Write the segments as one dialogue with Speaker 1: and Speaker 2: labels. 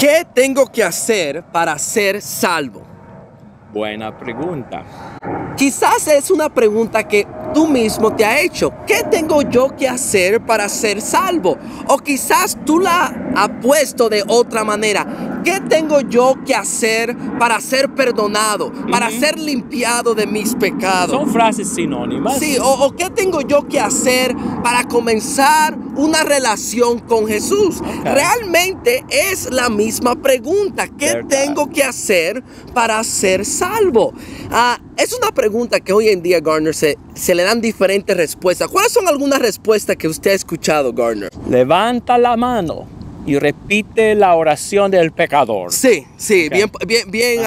Speaker 1: ¿Qué tengo que hacer para ser salvo?
Speaker 2: Buena pregunta.
Speaker 1: Quizás es una pregunta que tú mismo te has hecho. ¿Qué tengo yo que hacer para ser salvo? O quizás tú la has puesto de otra manera. ¿Qué tengo yo que hacer para ser perdonado? Para ser limpiado de mis pecados.
Speaker 2: Son frases sinónimas.
Speaker 1: Sí, o ¿qué tengo yo que hacer para comenzar una relación con Jesús?
Speaker 2: Okay.
Speaker 1: Realmente es la misma pregunta. ¿Qué
Speaker 2: ¿Verdad?
Speaker 1: tengo que hacer para ser salvo? Es una pregunta que hoy en día, Garner, se le dan diferentes respuestas. ¿Cuáles son algunas respuestas que usted ha escuchado, Garner?
Speaker 2: Levanta la mano y repite la oración del pecador.
Speaker 1: Sí,
Speaker 2: Okay.
Speaker 1: bien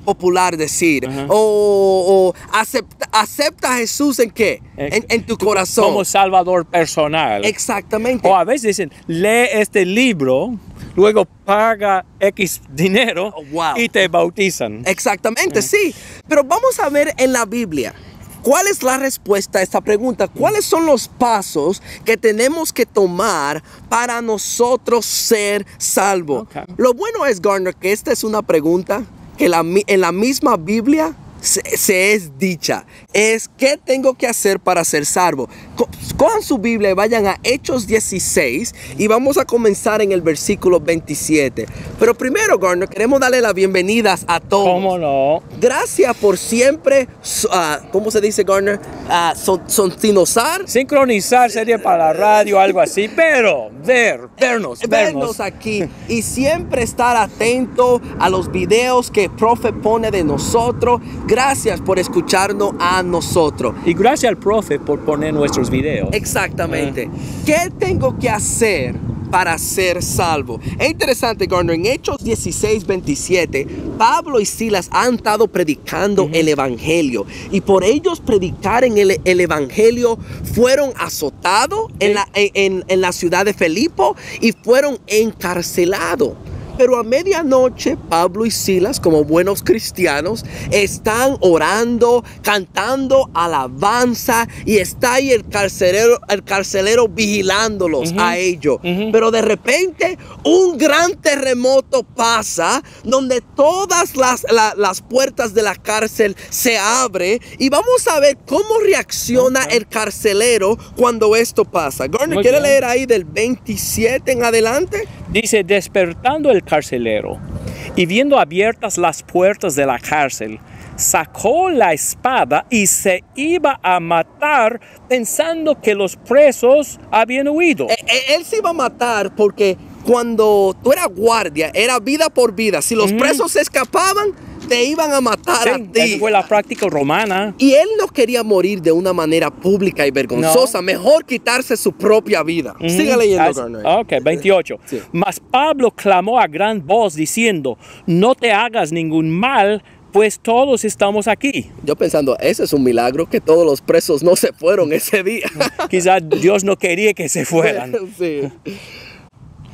Speaker 1: popular decir.
Speaker 2: Ajá.
Speaker 1: O acepta a Jesús ¿en qué? En tu corazón.
Speaker 2: Como salvador personal.
Speaker 1: Exactamente.
Speaker 2: O a veces dicen, lee este libro, luego paga X dinero
Speaker 1: Oh, wow.
Speaker 2: y te bautizan.
Speaker 1: Exactamente, sí. Pero vamos a ver en la Biblia. ¿Cuál es la respuesta a esta pregunta? ¿Cuáles son los pasos que tenemos que tomar para nosotros ser salvos?
Speaker 2: Okay.
Speaker 1: Lo bueno es, Garner, que esta es una pregunta que en la misma Biblia se es dicha. Es ¿qué tengo que hacer para ser salvo? Cojan su Biblia y vayan a Hechos 16 y vamos a comenzar en el versículo 27. Pero primero, Garner, queremos darle las bienvenidas a todos.
Speaker 2: ¿Cómo no?
Speaker 1: Gracias por siempre, ¿cómo se dice, Garner? Sintonizar.
Speaker 2: Sincronizar sería para la radio, algo así, pero vernos
Speaker 1: aquí y siempre estar atento a los videos que el profe pone de nosotros. Gracias por escucharnos a nosotros.
Speaker 2: Y gracias al profe por poner nuestros videos.
Speaker 1: Exactamente. ¿Qué tengo que hacer para ser salvo? Es interesante, Garner, en Hechos 16, 27, Pablo y Silas han estado predicando el Evangelio. Y por ellos predicar en el Evangelio, fueron azotados en la ciudad de Filipo y fueron encarcelados. Pero a medianoche, Pablo y Silas, como buenos cristianos, están orando, cantando alabanza, y está ahí el carcelero vigilándolos a ellos. Pero de repente, un gran terremoto pasa, donde todas las puertas de la cárcel se abren, y vamos a ver cómo reacciona el carcelero cuando esto pasa. Garner, ¿quiere leer ahí del 27 en adelante?
Speaker 2: Dice, despertando el carcelero y viendo abiertas las puertas de la cárcel, sacó la espada y se iba a matar pensando que los presos habían huido.
Speaker 1: Él se iba a matar porque cuando tú eras guardia, era vida por vida. Si los presos se escapaban, te iban a matar a ti.
Speaker 2: Esa fue la práctica romana.
Speaker 1: Y él no quería morir de una manera pública y vergonzosa. No. Mejor quitarse su propia vida. Siga leyendo, Garner.
Speaker 2: Ok, 28.
Speaker 1: Sí.
Speaker 2: Mas Pablo clamó a gran voz diciendo, no te hagas ningún mal, pues todos estamos aquí.
Speaker 1: Yo pensando, ese es un milagro, que todos los presos no se fueron ese día.
Speaker 2: Quizás Dios no quería que se fueran.
Speaker 1: Sí.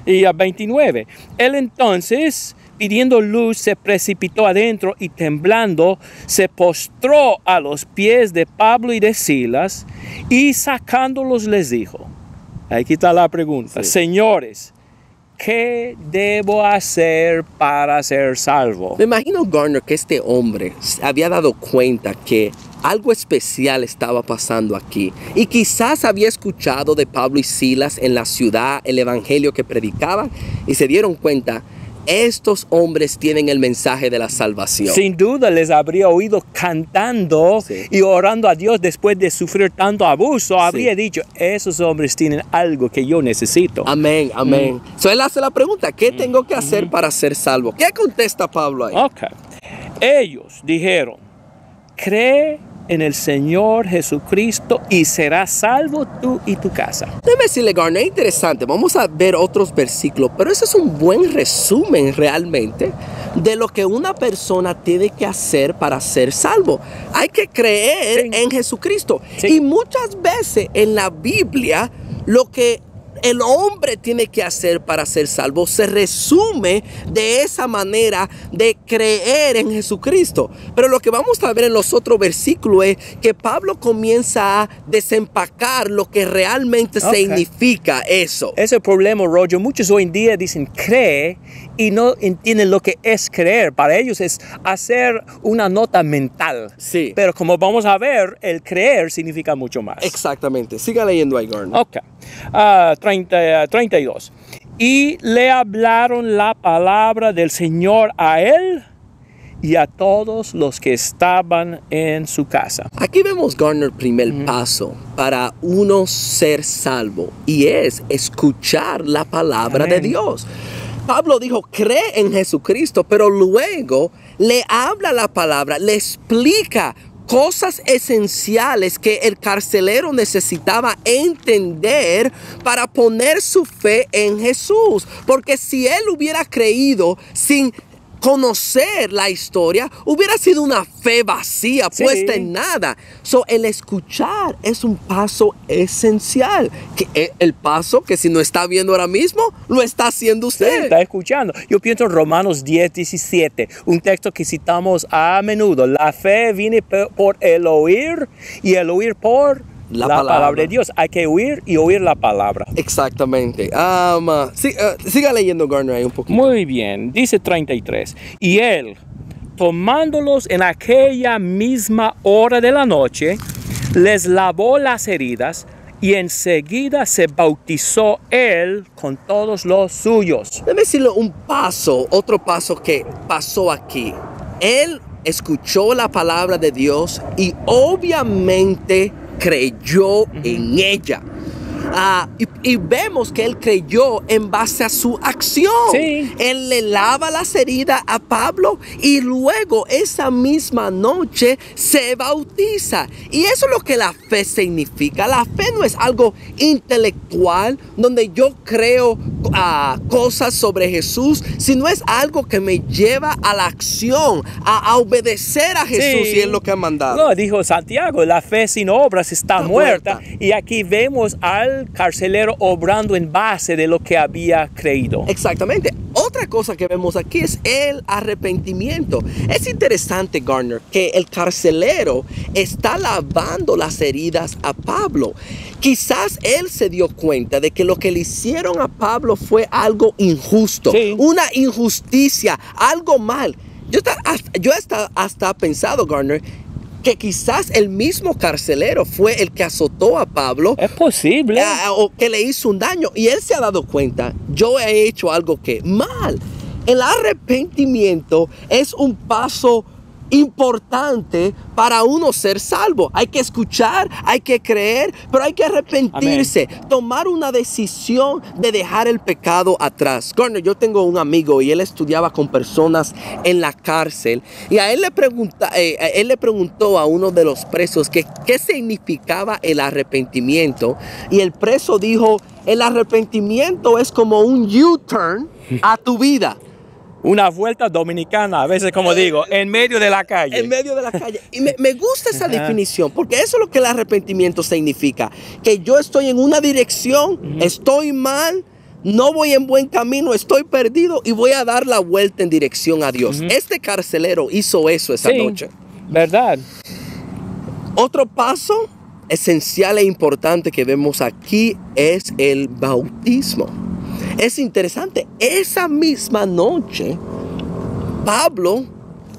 Speaker 2: Y a 29. Él entonces, pidiendo luz, se precipitó adentro y temblando, se postró a los pies de Pablo y de Silas y sacándolos les dijo, aquí está la pregunta, sí. Señores, ¿qué debo hacer para ser salvo?
Speaker 1: Me imagino, Garner, que este hombre se había dado cuenta que algo especial estaba pasando aquí. Y quizás había escuchado de Pablo y Silas en la ciudad, el evangelio que predicaban, y se dieron cuenta, estos hombres tienen el mensaje de la salvación.
Speaker 2: Sin duda les habría oído cantando y orando a Dios después de sufrir tanto abuso. Habría dicho, esos hombres tienen algo que yo necesito.
Speaker 1: Amén, amén. So él hace la pregunta, ¿qué tengo que hacer para ser salvo? ¿Qué contesta Pablo ahí?
Speaker 2: Ok. Ellos dijeron, cree en el Señor Jesucristo y serás salvo tú y tu casa.
Speaker 1: Déjame decirle, Garner, es interesante. Vamos a ver otros versículos, pero ese es un buen resumen realmente de lo que una persona tiene que hacer para ser salvo. Hay que creer en Jesucristo. Y muchas veces en la Biblia lo que el hombre tiene que hacer para ser salvo se resume de esa manera de creer en Jesucristo. Pero lo que vamos a ver en los otros versículos es que Pablo comienza a desempacar lo que realmente significa eso.
Speaker 2: Ese es el problema, Roger. Muchos hoy en día dicen cree y no entienden lo que es creer. Para ellos es hacer una nota mental.
Speaker 1: Sí.
Speaker 2: Pero como vamos a ver, el creer significa mucho más.
Speaker 1: Exactamente. Siga leyendo ahí, Garner.
Speaker 2: Ok. 32. Y le hablaron la palabra del Señor a él y a todos los que estaban en su casa.
Speaker 1: Aquí vemos, Garner, primer paso para uno ser salvo, y es escuchar la palabra de Dios. Pablo dijo, cree en Jesucristo, pero luego le habla la palabra, le explica cosas esenciales que el carcelero necesitaba entender para poner su fe en Jesús. Porque si él hubiera creído sin conocer la historia, hubiera sido una fe vacía, puesta en nada. El escuchar es un paso esencial. El paso que si no está viendo ahora mismo, lo está haciendo usted.
Speaker 2: Sí, está escuchando. Yo pienso en Romanos 10:17, un texto que citamos a menudo. La fe viene por el oír y el oír por la palabra de Dios. Hay que oír y oír la palabra.
Speaker 1: Exactamente. Siga leyendo, Garner, ahí un poquito.
Speaker 2: Muy bien. Dice 33. Y él, tomándolos en aquella misma hora de la noche, les lavó las heridas y enseguida se bautizó él con todos los suyos.
Speaker 1: Déjame decirle otro paso que pasó aquí. Él escuchó la palabra de Dios y obviamente creyó en ella. Y vemos que él creyó en base a su acción.
Speaker 2: Sí.
Speaker 1: Él le lava las heridas a Pablo y luego esa misma noche se bautiza. Y eso es lo que la fe significa. La fe no es algo intelectual donde yo creo cosas sobre Jesús, sino es algo que me lleva a la acción, a obedecer a Jesús, y es lo que ha mandado.
Speaker 2: No, dijo Santiago, la fe sin obras está muerta. Y aquí vemos al carcelero obrando en base de lo que había creído.
Speaker 1: Exactamente. Otra cosa que vemos aquí es el arrepentimiento. Es interesante, Garner, que el carcelero está lavando las heridas a Pablo. Quizás él se dio cuenta de que lo que le hicieron a Pablo fue algo injusto, una injusticia, algo mal. Yo hasta pensado, Garner, que quizás el mismo carcelero fue el que azotó a Pablo.
Speaker 2: Es posible.
Speaker 1: O que le hizo un daño. Y él se ha dado cuenta, yo he hecho algo que mal. El arrepentimiento es un paso importante para uno ser salvo. Hay que escuchar, hay que creer, pero hay que arrepentirse. Amén. Tomar una decisión de dejar el pecado atrás. Garner, yo tengo un amigo y él estudiaba con personas en la cárcel, y a él le preguntó a uno de los presos qué significaba el arrepentimiento, y el preso dijo, el arrepentimiento es como un U-turn a tu vida.
Speaker 2: Una vuelta dominicana, a veces, como digo, en medio de la calle.
Speaker 1: En medio de la calle. Y me gusta esa definición, porque eso es lo que el arrepentimiento significa. Que yo estoy en una dirección, estoy mal, no voy en buen camino, estoy perdido y voy a dar la vuelta en dirección a Dios. Este carcelero hizo eso esa noche.
Speaker 2: ¿Verdad?
Speaker 1: Otro paso esencial e importante que vemos aquí es el bautismo. Es interesante, esa misma noche Pablo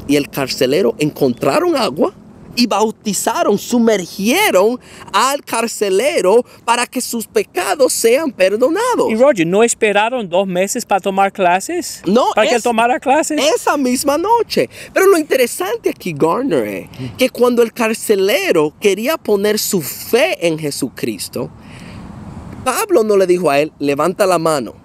Speaker 1: y el carcelero encontraron agua y bautizaron, sumergieron al carcelero para que sus pecados sean perdonados.
Speaker 2: Y Roger, ¿no esperaron 2 meses para tomar clases?
Speaker 1: No,
Speaker 2: ¿Para que él tomara clases?
Speaker 1: Esa misma noche. Pero lo interesante aquí, Garner, es que cuando el carcelero quería poner su fe en Jesucristo, Pablo no le dijo a él, levanta la mano,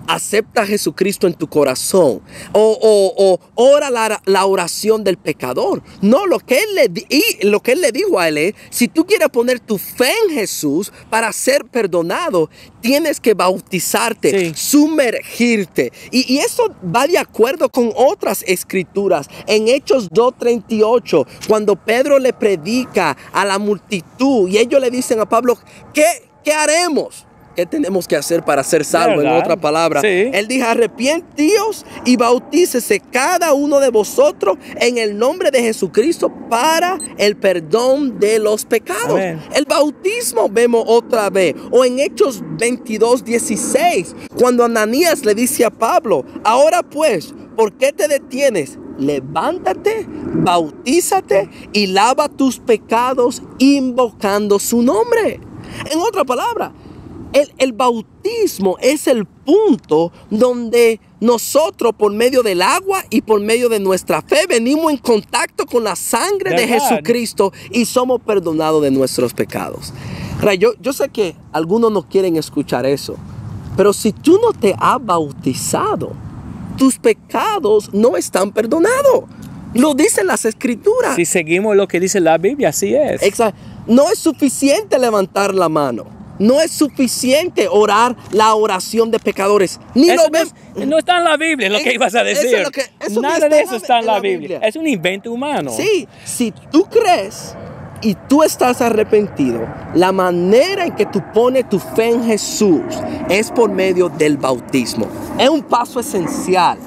Speaker 1: acepta a Jesucristo en tu corazón, o ora la oración del pecador. No, lo que él le dijo a él es, si tú quieres poner tu fe en Jesús para ser perdonado, tienes que bautizarte, sumergirte. Y eso va de acuerdo con otras escrituras. En Hechos 2:38, cuando Pedro le predica a la multitud y ellos le dicen a Pablo, ¿qué haremos? ¿qué tenemos que hacer para ser salvos? En
Speaker 2: ¿Verdad?
Speaker 1: otra palabra,
Speaker 2: Sí.
Speaker 1: Él dijo, arrepientíos y bautícese cada uno de vosotros en el nombre de Jesucristo para el perdón de los pecados.
Speaker 2: Amén.
Speaker 1: El bautismo vemos otra vez, o en Hechos 22:16, cuando Ananías le dice a Pablo, ahora pues, ¿por qué te detienes? Levántate, bautízate y lava tus pecados invocando su nombre. En otra palabra, el bautismo es el punto donde nosotros por medio del agua y por medio de nuestra fe venimos en contacto con la sangre de
Speaker 2: ¿Verdad?
Speaker 1: Jesucristo y somos perdonados de nuestros pecados. Ahora, yo sé que algunos no quieren escuchar eso, pero si tú no te has bautizado, tus pecados no están perdonados. Lo dicen las escrituras.
Speaker 2: Si seguimos lo que dice la Biblia, así es.
Speaker 1: Exacto. No es suficiente levantar la mano. No es suficiente orar la oración de pecadores. Ni
Speaker 2: Eso
Speaker 1: lo ven.
Speaker 2: no está en la Biblia, es lo que ibas a
Speaker 1: Eso es
Speaker 2: decir.
Speaker 1: lo que- eso ni
Speaker 2: Nada
Speaker 1: está
Speaker 2: de
Speaker 1: en
Speaker 2: eso
Speaker 1: la-
Speaker 2: está en
Speaker 1: en
Speaker 2: la
Speaker 1: la
Speaker 2: Biblia.
Speaker 1: Biblia.
Speaker 2: Es un invento humano.
Speaker 1: Sí, si tú crees y tú estás arrepentido, la manera en que tú pones tu fe en Jesús es por medio del bautismo. Es un paso esencial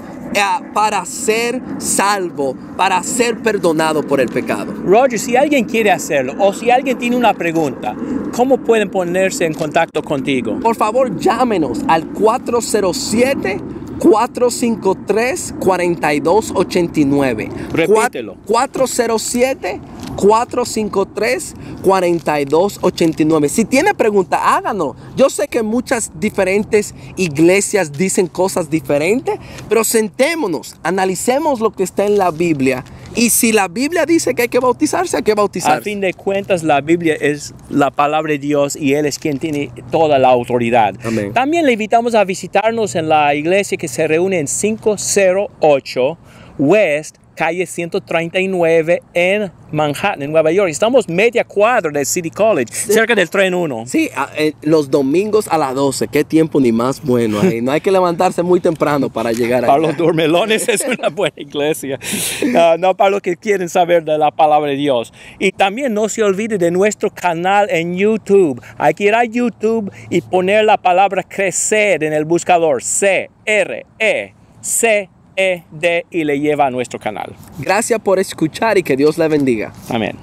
Speaker 1: para ser salvo, para ser perdonado por el pecado.
Speaker 2: Roger, si alguien quiere hacerlo o si alguien tiene una pregunta, ¿cómo pueden ponerse en contacto contigo?
Speaker 1: Por favor, llámenos al 407-453-4289.
Speaker 2: Repítelo.
Speaker 1: 407-453-4289. Si tiene pregunta, háganos. Yo sé que muchas diferentes iglesias dicen cosas diferentes, pero sentémonos, analicemos lo que está en la Biblia. Y si la Biblia dice que hay que bautizarse, hay que bautizarse.
Speaker 2: A fin de cuentas, la Biblia es la palabra de Dios y Él es quien tiene toda la autoridad.
Speaker 1: Amén.
Speaker 2: También le invitamos a visitarnos en la iglesia que se reúne en 508 West, calle 139 en Manhattan, en Nueva York. Estamos media cuadra del City College, cerca del tren 1.
Speaker 1: Sí, los domingos a las 12, qué tiempo ni más bueno ahí. No hay que levantarse muy temprano para llegar
Speaker 2: Para
Speaker 1: allá.
Speaker 2: los dormelones es una buena iglesia. No para los que quieren saber de la palabra de Dios. Y también no se olvide de nuestro canal en YouTube. Hay que ir a YouTube y poner la palabra crecer en el buscador. CRECED y le lleva a nuestro canal.
Speaker 1: Gracias por escuchar y que Dios le bendiga.
Speaker 2: Amén.